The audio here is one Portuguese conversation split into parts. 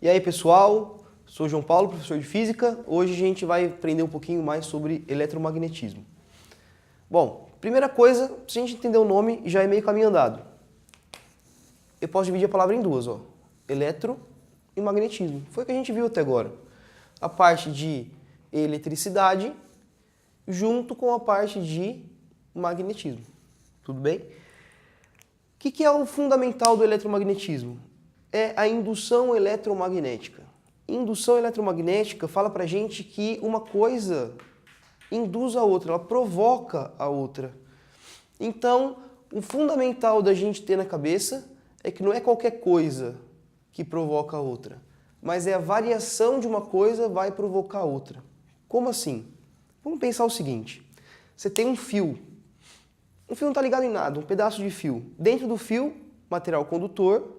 E aí, pessoal, sou João Paulo, professor de Física. Hoje a gente vai aprender um pouquinho mais sobre eletromagnetismo. Bom, primeira coisa, se a gente entender o nome, já é meio caminho andado. Eu posso dividir a palavra em duas, ó. Eletro e magnetismo. Foi o que a gente viu até agora. A parte de eletricidade junto com a parte de magnetismo. Tudo bem? O que é o fundamental do eletromagnetismo? É a indução eletromagnética. Indução eletromagnética fala pra gente que uma coisa induz a outra, ela provoca a outra. Então, o fundamental da gente ter na cabeça é que não é qualquer coisa que provoca a outra, mas é a variação de uma coisa vai provocar a outra. Como assim? Vamos pensar o seguinte, você tem um fio não está ligado em nada, um pedaço de fio. Dentro do fio, material condutor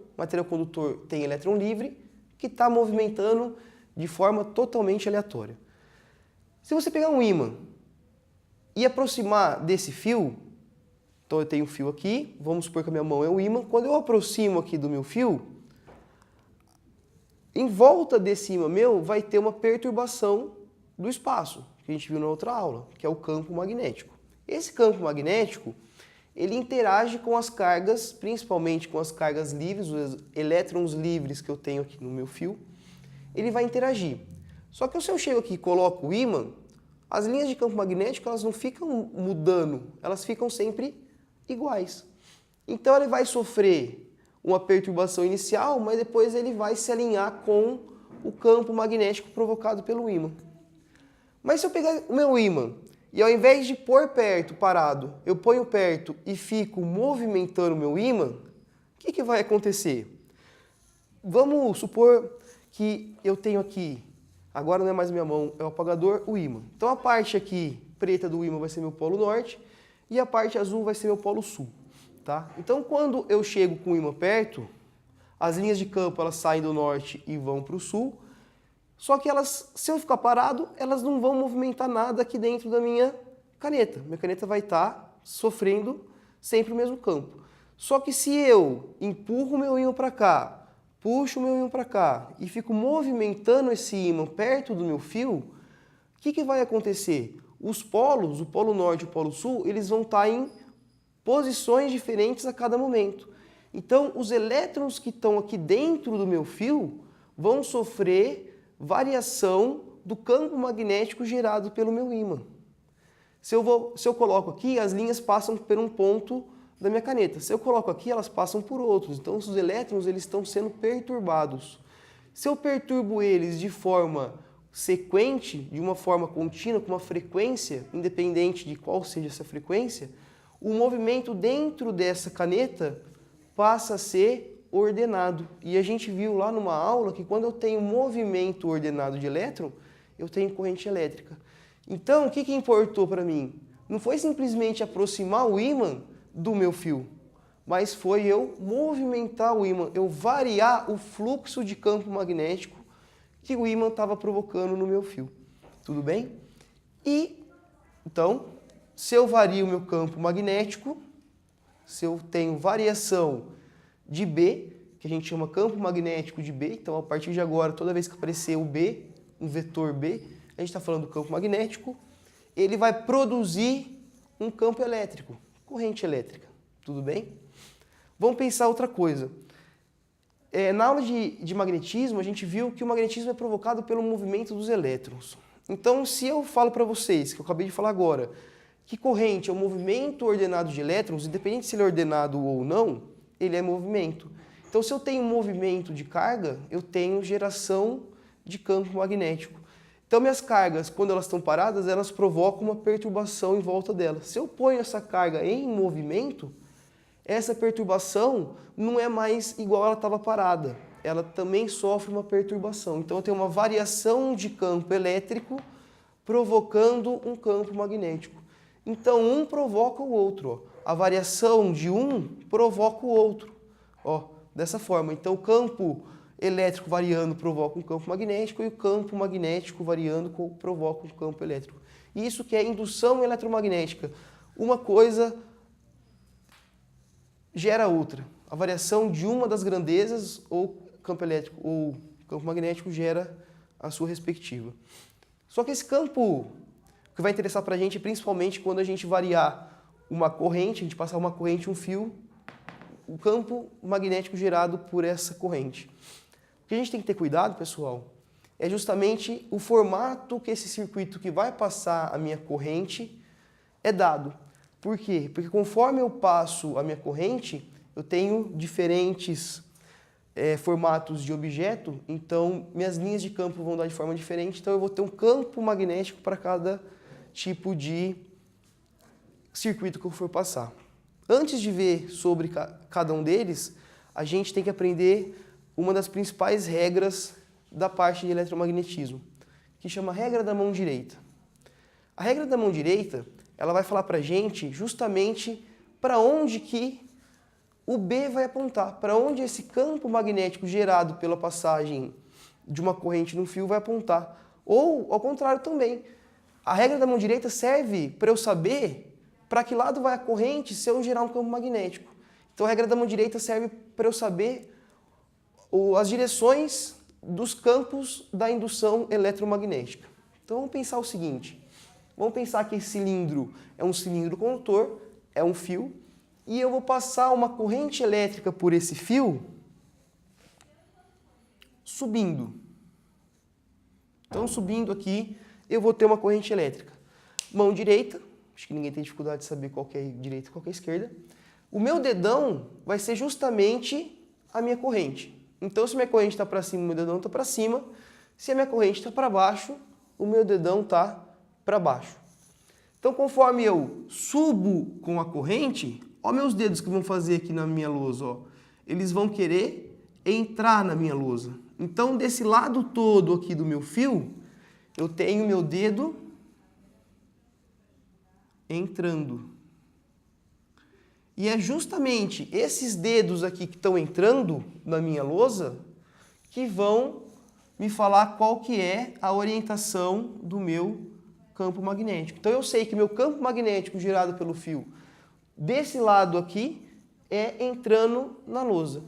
tem elétron livre que está movimentando de forma totalmente aleatória. Se você pegar um ímã e aproximar desse fio, então eu tenho um fio aqui, vamos supor que a minha mão é o ímã, quando eu aproximo aqui do meu fio, em volta desse ímã meu vai ter uma perturbação do espaço, que a gente viu na outra aula, que é o campo magnético. Esse campo magnético, ele interage com as cargas, principalmente com as cargas livres, os elétrons livres que eu tenho aqui no meu fio, ele vai interagir. Só que se eu chego aqui e coloco o ímã, as linhas de campo magnético elas não ficam mudando, elas ficam sempre iguais. Então ele vai sofrer uma perturbação inicial, mas depois ele vai se alinhar com o campo magnético provocado pelo ímã. Mas se eu pegar o meu ímã e ao invés de pôr perto, parado, eu ponho perto e fico movimentando o meu ímã, o que vai acontecer? Vamos supor que eu tenho aqui, agora não é mais minha mão, é o apagador, o ímã. Então a parte aqui preta do ímã vai ser meu polo norte e a parte azul vai ser meu polo sul. Tá? Então quando eu chego com o ímã perto, as linhas de campo elas saem do norte e vão para o sul. Só que elas, se eu ficar parado, elas não vão movimentar nada aqui dentro da minha caneta. Minha caneta vai estar sofrendo sempre o mesmo campo. Só que se eu empurro o meu ímã para cá, puxo o meu ímã para cá e fico movimentando esse ímã perto do meu fio, o que vai acontecer? Os polos, o polo norte e o polo sul, eles vão estar em posições diferentes a cada momento. Então, os elétrons que estão aqui dentro do meu fio vão sofrer variação do campo magnético gerado pelo meu ímã. Se eu coloco aqui, as linhas passam por um ponto da minha caneta. Se eu coloco aqui, elas passam por outros. Então, os elétrons eles estão sendo perturbados. Se eu perturbo eles de forma sequente, de uma forma contínua, com uma frequência, independente de qual seja essa frequência, o movimento dentro dessa caneta passa a ser ordenado. E a gente viu lá numa aula que quando eu tenho movimento ordenado de elétron, eu tenho corrente elétrica. Então, o que importou para mim? Não foi simplesmente aproximar o ímã do meu fio, mas foi eu movimentar o ímã, eu variar o fluxo de campo magnético que o ímã estava provocando no meu fio. Tudo bem? E, então, se eu vario o meu campo magnético, se eu tenho variação de B, que a gente chama campo magnético de B, então a partir de agora, toda vez que aparecer o B, um vetor B, a gente está falando do campo magnético, ele vai produzir um campo elétrico, corrente elétrica, tudo bem? Vamos pensar outra coisa. Na aula de magnetismo, a gente viu que o magnetismo é provocado pelo movimento dos elétrons. Então, se eu falo para vocês, que eu acabei de falar agora, que corrente é o movimento ordenado de elétrons, independente se ele é ordenado ou não, ele é movimento. Então, se eu tenho movimento de carga, eu tenho geração de campo magnético. Então, minhas cargas, quando elas estão paradas, elas provocam uma perturbação em volta delas. Se eu ponho essa carga em movimento, essa perturbação não é mais igual ela estava parada. Ela também sofre uma perturbação. Então, eu tenho uma variação de campo elétrico provocando um campo magnético. Então, um provoca o outro. Ó. A variação de um provoca o outro, ó, dessa forma. Então, o campo elétrico variando provoca um campo magnético e o campo magnético variando provoca um campo elétrico. Isso que é indução eletromagnética. Uma coisa gera outra. A variação de uma das grandezas, ou campo elétrico, ou campo magnético gera a sua respectiva. Só que esse campo, o que vai interessar para a gente é principalmente quando a gente variar uma corrente, a gente passar uma corrente, um fio, o campo magnético gerado por essa corrente. O que a gente tem que ter cuidado, pessoal, é justamente o formato que esse circuito que vai passar a minha corrente é dado. Por quê? Porque conforme eu passo a minha corrente, eu tenho diferentes formatos de objeto, então minhas linhas de campo vão dar de forma diferente, então eu vou ter um campo magnético para cada tipo de circuito que eu for passar. Antes de ver sobre cada um deles, a gente tem que aprender uma das principais regras da parte de eletromagnetismo, que chama regra da mão direita. A regra da mão direita, ela vai falar para a gente justamente para onde que o B vai apontar, para onde esse campo magnético gerado pela passagem de uma corrente no fio vai apontar. Ou, ao contrário também, a regra da mão direita serve para eu saber para que lado vai a corrente se eu gerar um campo magnético. Então a regra da mão direita serve para eu saber as direções dos campos da indução eletromagnética. Então vamos pensar o seguinte, vamos pensar que esse cilindro é um cilindro condutor, é um fio, e eu vou passar uma corrente elétrica por esse fio subindo. Então, subindo aqui, eu vou ter uma corrente elétrica. Mão direita, acho que ninguém tem dificuldade de saber qual que é direita e qual que é esquerda. O meu dedão vai ser justamente a minha corrente. Então, se minha corrente está para cima, o meu dedão está para cima. Se a minha corrente está para baixo, o meu dedão está para baixo. Então, conforme eu subo com a corrente, ó, meus dedos que vão fazer aqui na minha lousa, ó, eles vão querer entrar na minha lousa. Então, desse lado todo aqui do meu fio, eu tenho meu dedo entrando. E é justamente esses dedos aqui que estão entrando na minha lousa que vão me falar qual que é a orientação do meu campo magnético. Então, eu sei que meu campo magnético gerado pelo fio desse lado aqui é entrando na lousa.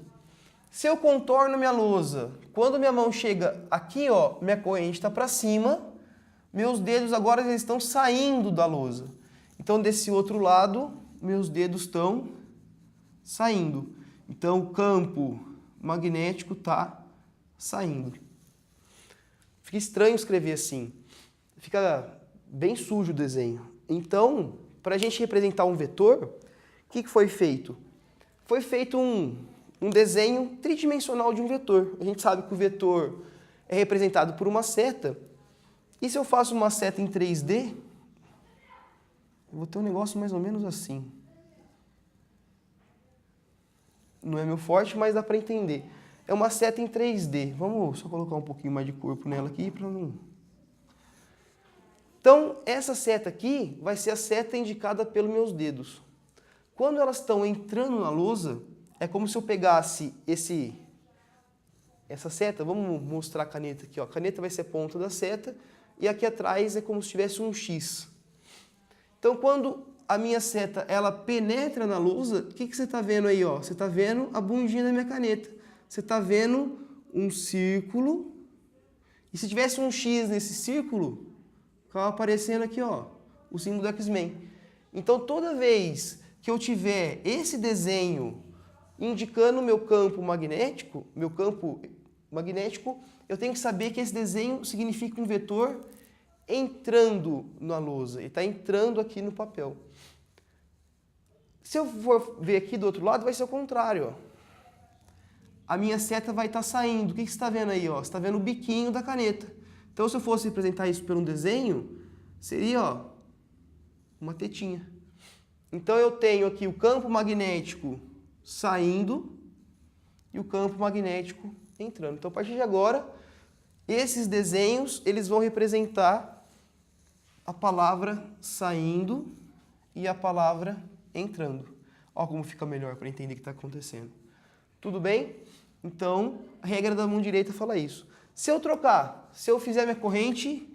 Se eu contorno minha lousa, quando minha mão chega aqui, ó, minha corrente está para cima, meus dedos agora eles estão saindo da lousa. Então, desse outro lado, meus dedos estão saindo. Então, o campo magnético está saindo. Fica estranho escrever assim. Fica bem sujo o desenho. Então, para a gente representar um vetor, o que foi feito? Foi feito um desenho tridimensional de um vetor. A gente sabe que o vetor é representado por uma seta. E se eu faço uma seta em 3D, eu vou ter um negócio mais ou menos assim. Não é meu forte, mas dá para entender. É uma seta em 3D. Vamos só colocar um pouquinho mais de corpo nela aqui para não... Então, essa seta aqui vai ser a seta indicada pelos meus dedos. Quando elas estão entrando na lousa, é como se eu pegasse essa seta, vamos mostrar a caneta aqui, ó. A caneta vai ser a ponta da seta e aqui atrás é como se tivesse um X. Então, quando a minha seta ela penetra na lousa, o que você está vendo aí? Ó? Você está vendo a bundinha da minha caneta. Você está vendo um círculo. E se tivesse um X nesse círculo, ficava aparecendo aqui, ó, o símbolo do X-Men. Então, toda vez que eu tiver esse desenho indicando o meu campo magnético, eu tenho que saber que esse desenho significa um vetor entrando na lousa. Ele está entrando aqui no papel. Se eu for ver aqui do outro lado, vai ser o contrário. Ó. A minha seta vai estar saindo. O que você está vendo aí? Ó? Você está vendo o biquinho da caneta. Então, se eu fosse representar isso por um desenho, seria ó, uma tetinha. Então, eu tenho aqui o campo magnético saindo e o campo magnético entrando. Então, a partir de agora, esses desenhos eles vão representar a palavra saindo e a palavra entrando. Olha como fica melhor para entender o que está acontecendo. Tudo bem? Então, a regra da mão direita fala isso. Se eu trocar, se eu fizer minha corrente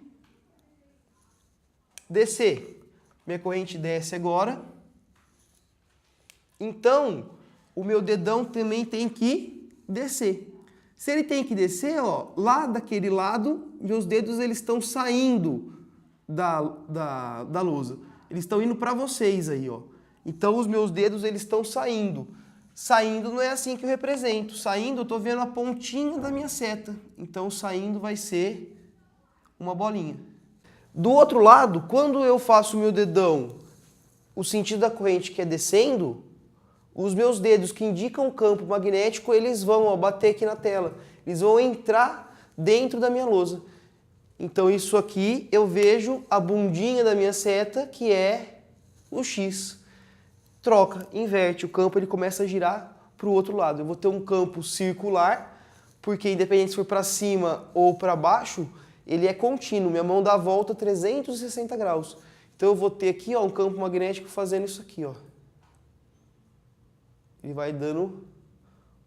descer, minha corrente desce agora, então o meu dedão também tem que descer. Se ele tem que descer, ó, lá daquele lado, meus dedos eles estão saindo da lousa. Eles estão indo para vocês aí, ó. Então os meus dedos eles estão saindo. Saindo não é assim que eu represento. Saindo eu estou vendo a pontinha da minha seta. Então saindo vai ser uma bolinha. Do outro lado, quando eu faço o meu dedão, o sentido da corrente que é descendo, os meus dedos que indicam o campo magnético, eles vão, ó, bater aqui na tela. Eles vão entrar dentro da minha lousa. Então isso aqui eu vejo a bundinha da minha seta, que é o X. Troca, inverte, o campo ele começa a girar para o outro lado. Eu vou ter um campo circular, porque independente se for para cima ou para baixo, ele é contínuo. Minha mão dá a volta 360 graus. Então eu vou ter aqui, ó, um campo magnético fazendo isso aqui, ó. Ele vai dando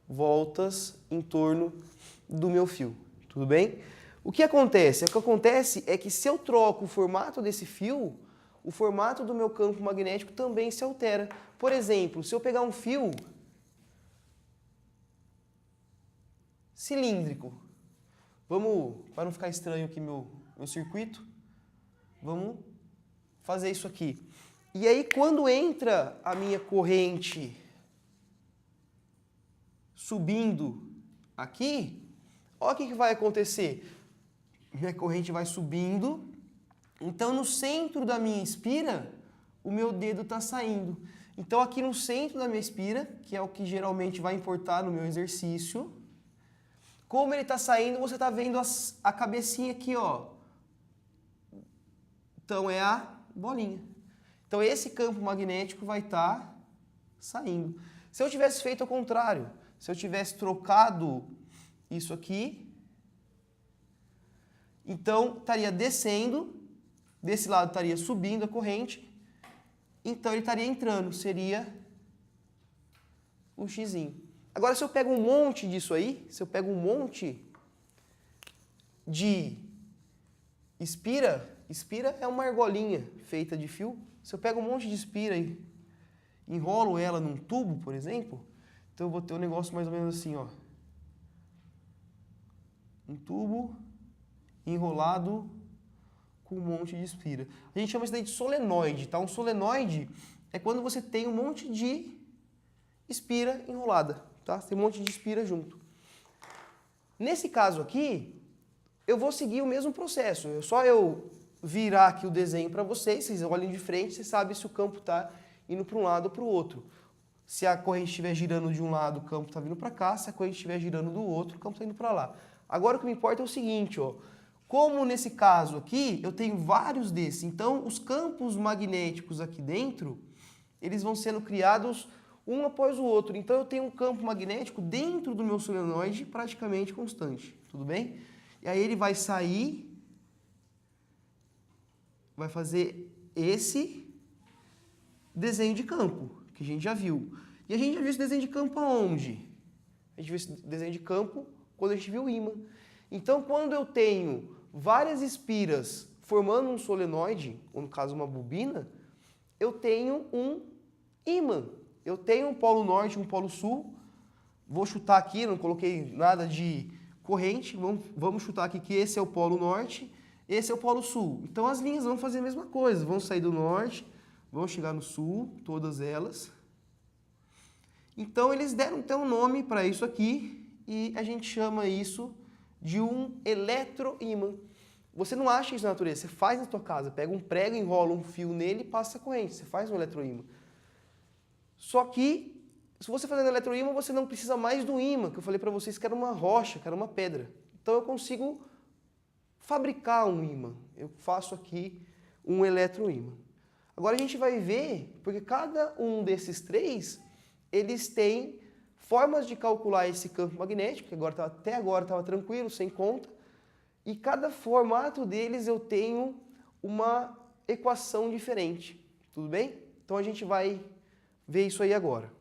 voltas em torno do meu fio, tudo bem? O que acontece? O que acontece é que se eu troco o formato desse fio, o formato do meu campo magnético também se altera. Por exemplo, se eu pegar um fio cilíndrico, vamos, para não ficar estranho aqui meu circuito, vamos fazer isso aqui. E aí quando entra a minha corrente subindo aqui, olha o que vai acontecer. Minha corrente vai subindo, então no centro da minha espira, o meu dedo está saindo. Então aqui no centro da minha espira, que é o que geralmente vai importar no meu exercício, como ele está saindo, você está vendo a cabecinha aqui, ó. Então é a bolinha. Então esse campo magnético vai estar saindo. Se eu tivesse feito ao contrário, se eu tivesse trocado isso aqui, então estaria descendo, desse lado estaria subindo a corrente, então ele estaria entrando, seria um xizinho. Agora se eu pego um monte disso aí, se eu pego um monte de espira é uma argolinha feita de fio, se eu pego um monte de espira e enrolo ela num tubo, por exemplo, então eu vou ter um negócio mais ou menos assim, ó. Um tubo enrolado com um monte de espira. A gente chama isso daí de solenoide, tá? Um solenoide é quando você tem um monte de espira enrolada, tá? Tem um monte de espira junto. Nesse caso aqui, eu vou seguir o mesmo processo. É só eu virar aqui o desenho para vocês olhem de frente, vocês sabem se o campo está indo para um lado ou para o outro. Se a corrente estiver girando de um lado, o campo está vindo para cá. Se a corrente estiver girando do outro, o campo está indo para lá. Agora o que me importa é o seguinte, ó. Como nesse caso aqui, eu tenho vários desses, então os campos magnéticos aqui dentro, eles vão sendo criados um após o outro. Então eu tenho um campo magnético dentro do meu solenoide praticamente constante, tudo bem? E aí ele vai sair, vai fazer esse desenho de campo, que a gente já viu. E a gente já viu esse desenho de campo aonde? A gente viu esse desenho de campo quando a gente viu o ímã. Então, quando eu tenho várias espiras formando um solenoide, ou no caso uma bobina, eu tenho um ímã. Eu tenho um polo norte e um polo sul. Vou chutar aqui, não coloquei nada de corrente. Vamos chutar aqui que esse é o polo norte, esse é o polo sul. Então, as linhas vão fazer a mesma coisa. Vão sair do norte, vão chegar no sul, todas elas. Então, eles deram então um nome para isso aqui e a gente chama isso de um eletroímã. Você não acha isso na natureza, você faz na sua casa, pega um prego, enrola um fio nele e passa a corrente, você faz um eletroímã. Só que, se você fazer um eletroímã, você não precisa mais do ímã, que eu falei para vocês que era uma rocha, que era uma pedra. Então eu consigo fabricar um ímã. Eu faço aqui um eletroímã. Agora a gente vai ver, porque cada um desses três, eles têm formas de calcular esse campo magnético, que até agora estava tranquilo, sem conta, e cada formato deles eu tenho uma equação diferente, tudo bem? Então a gente vai ver isso aí agora.